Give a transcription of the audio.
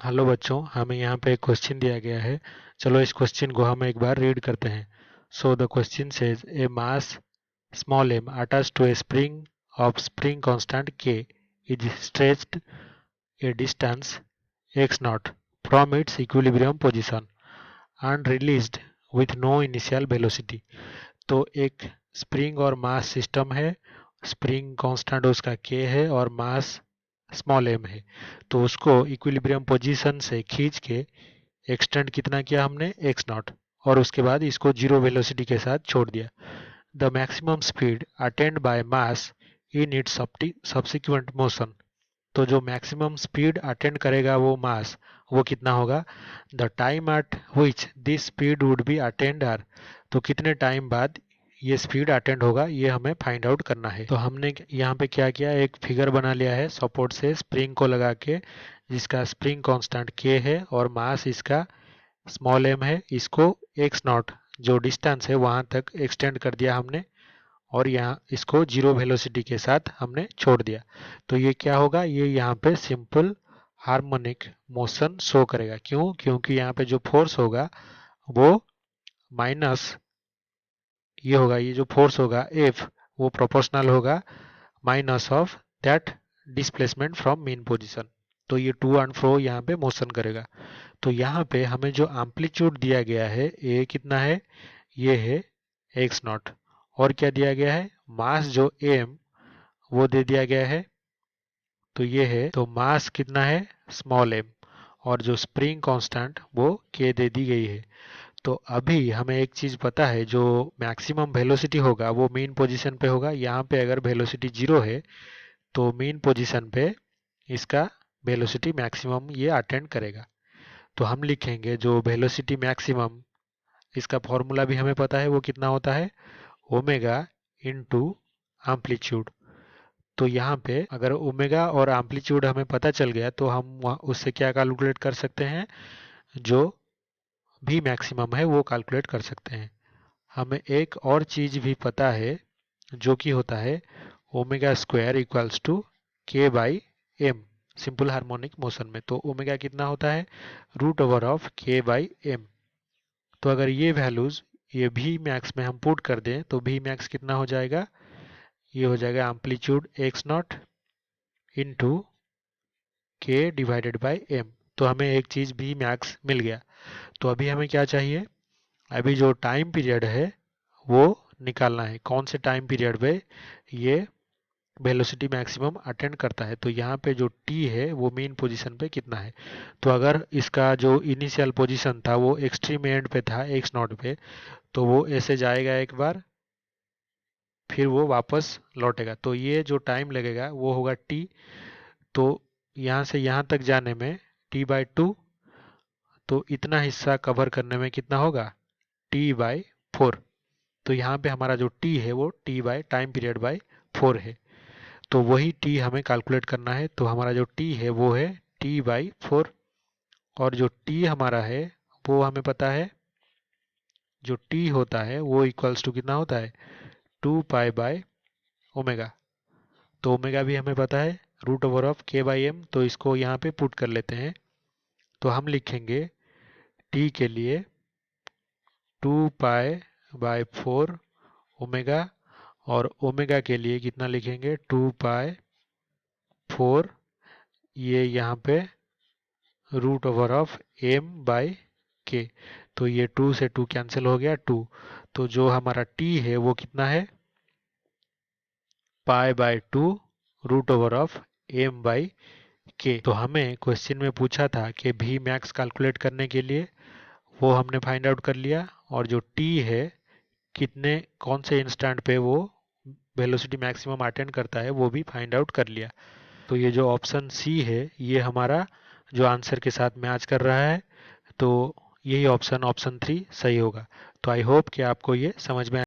Hello बच्चों, हमें यहाँ पे एक क्वेश्चन दिया गया है। चलो इस क्वेश्चन को हम एक बार रीड करते हैं। So the question says A mass small m attached to a spring of spring constant k is stretched a distance x naught from its equilibrium position and released with no initial velocity। तो एक spring और mass system है। Spring constant उसका k है और mass small m है। तो उसको इक्विलिब्रियम पोजीशन से खींच के एक्सटेंड कितना किया हमने एक्स नॉट, और उसके बाद इसको जीरो वेलोसिटी के साथ छोड़ दिया। The maximum speed attend by mass in its subsequent motion. तो जो मैक्सिमम स्पीड अटेंड करेगा वो मास, वो कितना होगा? The time at which this speed would be attend are. तो कितने टाइम बाद ये स्पीड अटेंड होगा, ये हमें फाइंड आउट करना है। तो हमने यहाँ पे क्या किया, एक फिगर बना लिया है सपोर्ट से स्प्रिंग को लगा के, जिसका स्प्रिंग कांस्टेंट k है और मास इसका स्मॉल m है। इसको x नॉट जो डिस्टेंस है वहां तक एक्सटेंड कर दिया हमने, और यहाँ इसको जीरो वेलोसिटी के साथ हमने छोड़ दिया। तो ये क्या होगा, ये यहाँ पे सिंपल हार्मोनिक मोशन शो करेगा। क्यों? क्योंकि यहाँ पे जो फोर्स होगा वो माइनस ये होगा, ये जो फोर्स होगा F, वो प्रोपोर्शनल होगा minus of that displacement from main position. तो ये टू एंड फ्रो यहाँ पे मोशन करेगा। तो यहाँ पे हमें जो एम्पलीट्यूड दिया गया है ये कितना है, ये है एक्स नॉट। और क्या दिया गया है, मास जो m वो दे दिया गया है, तो ये है। तो मास कितना है, स्मॉल m, और जो स्प्रिंग कांस्टेंट वो k दे दी गई है। तो अभी हमें एक चीज पता है, जो मैक्सिमम वेलोसिटी होगा वो मेन पोजीशन पे होगा। यहाँ पे अगर वेलोसिटी जीरो है तो मेन पोजीशन पे इसका वेलोसिटी मैक्सिमम ये अटेंड करेगा। तो हम लिखेंगे जो वेलोसिटी मैक्सिमम, इसका फॉर्मूला भी हमें पता है, वो कितना होता है, ओमेगा इंटू एम्पलीट्यूड। तो यहाँ पे अगर ओमेगा और एम्पलीट्यूड हमें पता चल गया तो हम उससे क्या कैलकुलेट कर सकते हैं, जो भी मैक्सिमम है वो कैलकुलेट कर सकते हैं। हमें एक और चीज भी पता है, जो कि होता है omega square equals to K by M, simple harmonic motion में। तो ओमेगा कितना होता है, root over of K by M. तो अगर ये वैल्यूज ये भी मैक्स में हम पुट कर दें तो भी मैक्स कितना हो जाएगा, ये हो जाएगा एम्पलीट्यूड एक्स नॉट इंटू के डिवाइडेड बाई एम। तो हमें एक चीज भी मैक्स मिल गया। तो अभी हमें क्या चाहिए, अभी जो टाइम पीरियड है वो निकालना है, कौन से टाइम पीरियड पे ये वेलोसिटी मैक्सिमम अटेंड करता है। तो यहाँ पे जो t है वो मेन पोजीशन पे कितना है। तो अगर इसका जो इनिशियल पोजीशन था वो एक्सट्रीम एंड पे था एक्स नॉट पे, तो वो ऐसे जाएगा एक बार, फिर वो वापस लौटेगा। तो ये जो टाइम लगेगा वो होगा t। तो यहाँ से यहाँ तक जाने में t/2, तो इतना हिस्सा कवर करने में कितना होगा, t/4। तो यहाँ पे हमारा जो t है वो t by time period by 4 है। तो वही t हमें कैलकुलेट करना है। तो हमारा जो t है वो है t/4, और जो t हमारा है वो हमें पता है, जो t होता है वो इक्वल्स टू कितना होता है, 2 पाई ओमेगा। तो ओमेगा भी हमें पता है, रूट ओवर ऑफ k/m। तो इसको यहाँ पे पुट कर लेते हैं। तो हम लिखेंगे t के लिए 2 पाई/4 ओमेगा, और ओमेगा के लिए कितना लिखेंगे, 2 पाई/4, ये यहाँ पे रूट ओवर ऑफ m/k। तो ये 2 से 2 कैंसिल हो गया, 2। तो जो हमारा t है वो कितना है, π/2 रूट ओवर ऑफ m/k। तो हमें क्वेश्चन में पूछा था कि भी मैक्स कैलकुलेट करने के लिए, वो हमने फाइंड आउट कर लिया। और जो t है, कितने कौन से इंस्टेंट पे वो वेलोसिटी मैक्सिमम अटेंड करता है, वो भी फाइंड आउट कर लिया। तो ये जो ऑप्शन सी है ये हमारा जो आंसर के साथ मैच कर रहा है। तो यही ऑप्शन 3 सही होगा। तो आई होप कि आपको ये समझ में